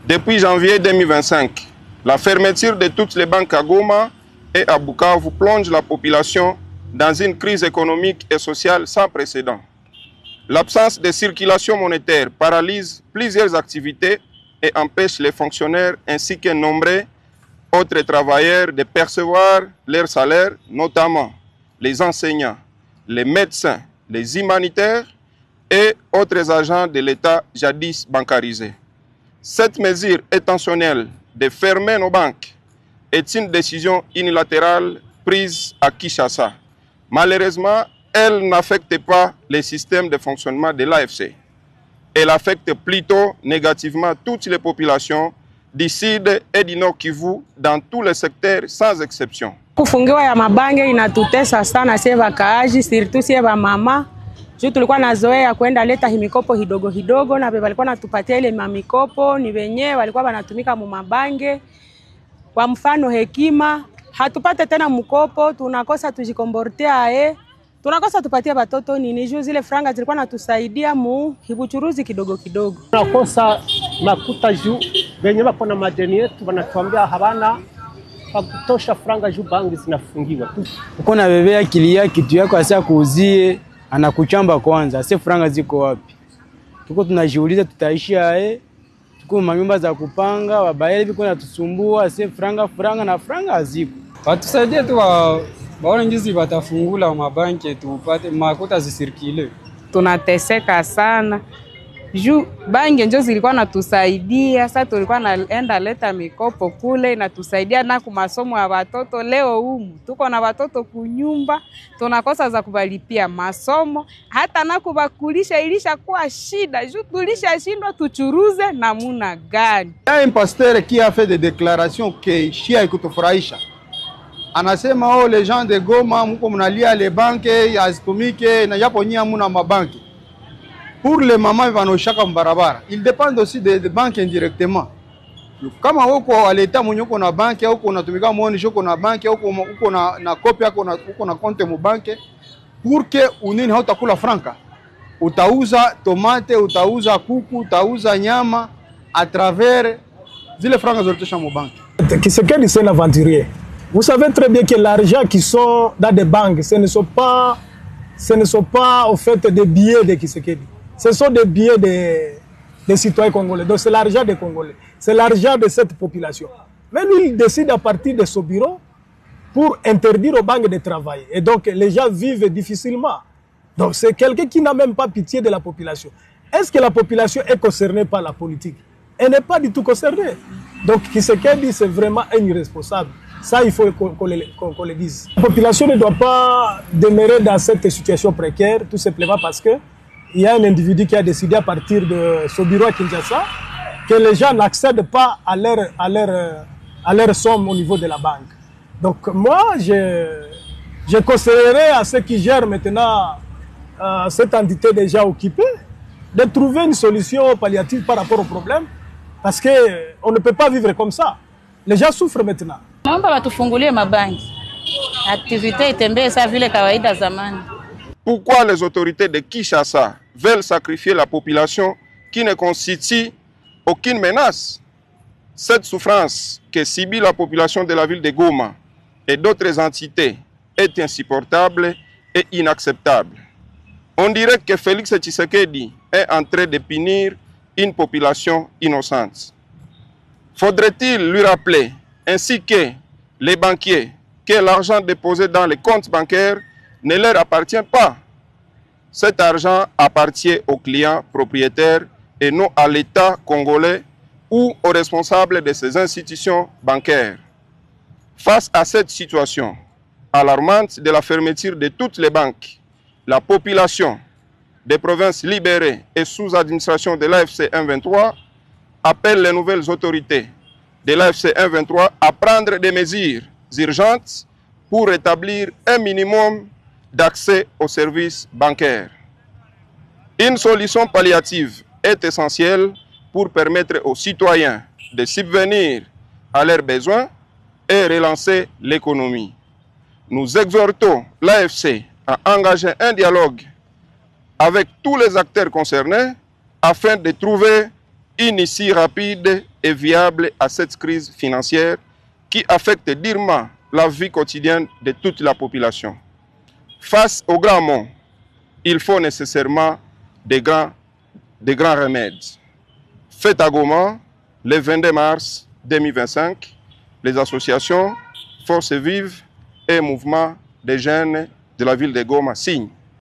Depuis janvier 2025, la fermeture de toutes les banques à Goma et à Bukavu plonge la population dans une crise économique et sociale sans précédent. L'absence de circulation monétaire paralyse plusieurs activités et empêche les fonctionnaires ainsi que nombreux autres travailleurs de percevoir leurs salaires, notamment les enseignants, les médecins, les humanitaires et autres agents de l'État jadis bancarisés. Cette mesure intentionnelle de fermer nos banques est une décision unilatérale prise à Kinshasa. Malheureusement, elle n'affecte pas le système de fonctionnement de l'AFC. Elle affecte plutôt négativement toutes les populations du Sud et du Nord Kivu dans tous les secteurs sans exception. Kufungiwa ya mabange inatutesa sana sie wakaaji, surtout sie wa mama. Juu tulikuwa nazoea kwenda leta himikopo hidogo hidogo na walikuwa natupatia ile mamikopo ni wenyewe walikuwa wanatumika mu mabange. Kwa mfano Hekima, hatupate tena mkopo, tunakosa tujikombortea tunakosa tupatia watoto nini juu zile franga zilikuwa natusaidia mu hibuchuruzi kidogo kidogo. Tunakosa makuta juu wenye wako na madeni yetu wanatuambia habana kutosha franga juu bangi zinafungiwa tu. Uko na bebea kilia kitu yako asa kuuzie anakuchamba kwanza, ase franga ziko wapi? Tuko tunajiuliza tutaishia tuko manyumba za kupanga, wabaele biko na tusumbua, ase franga na franga haziko. Watusaidie tu baone ngizi batafungula mabanki tupate makuta zisirikile. Tunateseka sana. Juu bangi ndio zilikuwa natusaidia, sasa tulikuwa naenda leta mikopo kule inatusaidia na kwa masomo ya watoto. Leo humu tuko na watoto kunyumba, tunakosa za kubalipia masomo, hata na kubakulisha ilisha kuwa shida. Juu tulishashindwa tuchuruze namuna gani. Un pasteur qui a fait des déclarations que shia ikutufurahisha. Anasema les gens de Goma mko mnalia les banques yazitumike na yapo nyia muna mabanki. Pour les mamans vanoshaka mbarabara, ils dépendent aussi des banques indirectement. Kama huko à l'état mwenye uko na banki au uko unatumika muone uko na banki au uko na copy yako uko na compte mu banki, pour que unini hautakula franka. Utauza tomate, utauza kuku, utauza nyama à travers zile franka zolitosha mu banki. Kisekedi c'est un aventurier. Vous savez très bien que l'argent qui sont dans des banques, ce ne sont pas au fait des billets de Kisekedi. Ce sont des billets des citoyens congolais. Donc c'est l'argent des Congolais. C'est l'argent de cette population. Mais lui, il décide à partir de son bureau pour interdire aux banques de travailler. Et donc les gens vivent difficilement. Donc c'est quelqu'un qui n'a même pas pitié de la population. Est-ce que la population est concernée par la politique? Elle n'est pas du tout concernée. Donc Kisekedi, c'est vraiment un irresponsable. Ça, il faut qu'on le dise. La population ne doit pas demeurer dans cette situation précaire, tout simplement parce que il y a un individu qui a décidé à partir de son bureau à Kinshasa que les gens n'accèdent pas à leur somme au niveau de la banque. Donc moi, je conseillerais à ceux qui gèrent maintenant cette entité déjà occupée de trouver une solution palliative par rapport au problème, parce qu'on ne peut pas vivre comme ça. Les gens souffrent maintenant. Naomba watufungulie mabanki. Activité itembee sawa vile kawaida zamani. Pourquoi les autorités de Kinshasa veulent sacrifier la population qui ne constitue aucune menace? Cette souffrance que subit la population de la ville de Goma et d'autres entités est insupportable et inacceptable. On dirait que Félix Tshisekedi est en train de punir une population innocente. Faudrait-il lui rappeler, ainsi que les banquiers, que l'argent déposé dans les comptes bancaires ne leur appartient pas. Cet argent appartient aux clients propriétaires et non à l'État congolais ou aux responsables de ces institutions bancaires. Face à cette situation alarmante de la fermeture de toutes les banques, la population des provinces libérées et sous administration de l'AFC M23 appelle les nouvelles autorités de l'AFC M23 à prendre des mesures urgentes pour rétablir un minimum d'accès aux services bancaires. Une solution palliative est essentielle pour permettre aux citoyens de subvenir à leurs besoins et relancer l'économie. Nous exhortons l'AFC à engager un dialogue avec tous les acteurs concernés afin de trouver une issue rapide et viable à cette crise financière qui affecte durement la vie quotidienne de toute la population. Face au grand monde, il faut nécessairement des grands remèdes. Fête à Goma, le 22 mars 2025, les associations, forces vives et mouvements des jeunes de la ville de Goma signent